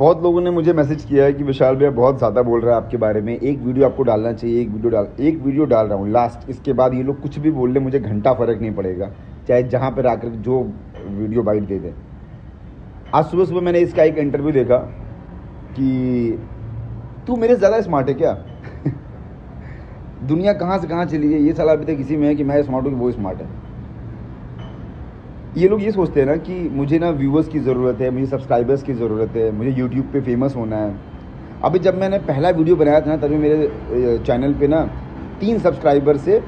बहुत लोगों ने मुझे मैसेज किया है कि विशाल भैया बहुत ज़्यादा बोल रहा है आपके बारे में, एक वीडियो आपको डालना चाहिए, एक वीडियो डाल रहा हूँ लास्ट। इसके बाद ये लोग कुछ भी बोल ले, मुझे घंटा फ़र्क नहीं पड़ेगा, चाहे जहाँ पर आकर जो वीडियो बाइट दे दे। आज सुबह सुबह मैंने इसका एक इंटरव्यू देखा कि तू मेरे से ज़्यादा स्मार्ट है क्या? दुनिया कहाँ से कहाँ चली है, ये साला अभी तक इसी में है कि मैं स्मार्ट हूँ कि वो स्मार्ट है। ये लोग ये सोचते हैं ना कि मुझे ना व्यूवर्स की ज़रूरत है, मुझे सब्सक्राइबर्स की ज़रूरत है, मुझे यूट्यूब पे फेमस होना है। अभी जब मैंने पहला वीडियो बनाया था ना, तभी मेरे चैनल पे ना 3 सब्सक्राइबर से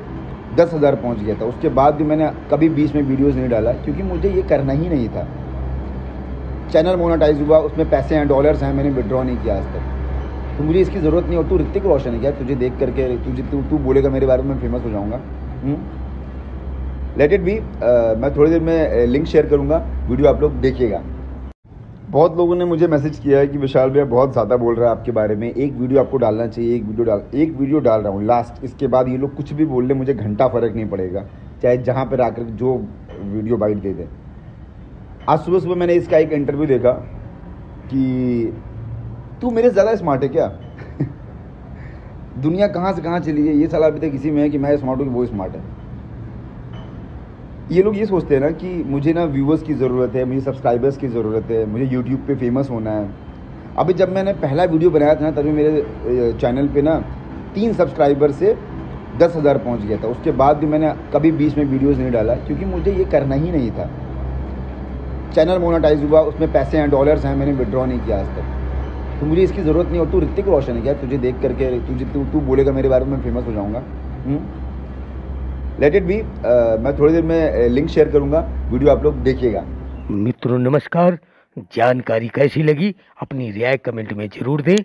10,000 पहुंच गया था। उसके बाद भी मैंने कभी बीच में वीडियोस नहीं डाला, क्योंकि मुझे ये करना ही नहीं था। चैनल मोनेटाइज हुआ, उसमें पैसे हैं, डॉलर्स हैं, मैंने विड्रॉ नहीं किया आज तक। तो मुझे इसकी ज़रूरत नहीं। और तू ऋतिक रोशन है क्या? तुझे देख करके तू बोलेगा मेरे बारे में फेमस हो जाऊँगा? Let it be. मैं थोड़ी देर में लिंक शेयर करूंगा, वीडियो आप लोग देखिएगा। बहुत लोगों ने मुझे मैसेज किया है कि विशाल भैया बहुत ज़्यादा बोल रहा है आपके बारे में, एक वीडियो आपको डालना चाहिए, एक वीडियो डाल रहा हूँ लास्ट। इसके बाद ये लोग कुछ भी बोल ले, मुझे घंटा फ़र्क नहीं पड़ेगा, चाहे जहाँ पर आकर जो वीडियो बाइट दे दे। आज सुबह सुबह मैंने इसका एक इंटरव्यू देखा कि तू मेरे से ज़्यादा स्मार्ट है क्या? दुनिया कहाँ से कहाँ चली है, ये साला अभी तक इसी में है कि मैं स्मार्ट हूँ कि वो स्मार्ट है। ये लोग ये सोचते हैं ना कि मुझे ना व्यूवर्स की ज़रूरत है, मुझे सब्सक्राइबर्स की ज़रूरत है, मुझे यूट्यूब पे फेमस होना है। अभी जब मैंने पहला वीडियो बनाया था ना, तभी मेरे चैनल पे ना 3 सब्सक्राइबर से 10,000 पहुंच गया था। उसके बाद भी मैंने कभी बीच में वीडियोस नहीं डाला, क्योंकि मुझे ये करना ही नहीं था। चैनल मोनेटाइज हुआ, उसमें पैसे हैं, डॉलर्स हैं, मैंने विड्रॉ नहीं किया आज तक। तो मुझे इसकी ज़रूरत नहीं। और तू ऋतिक रोशन है क्या? तुझे देख करके तू बोलेगा मेरे बारे में फेमस हो जाऊँगा? Let it be. मैं थोड़ी देर में लिंक शेयर करूंगा, वीडियो आप लोग देखिएगा। मित्रों नमस्कार। जानकारी कैसी लगी अपनी राय कमेंट में जरूर दें।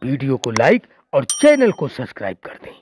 वीडियो को लाइक और चैनल को सब्सक्राइब कर दें।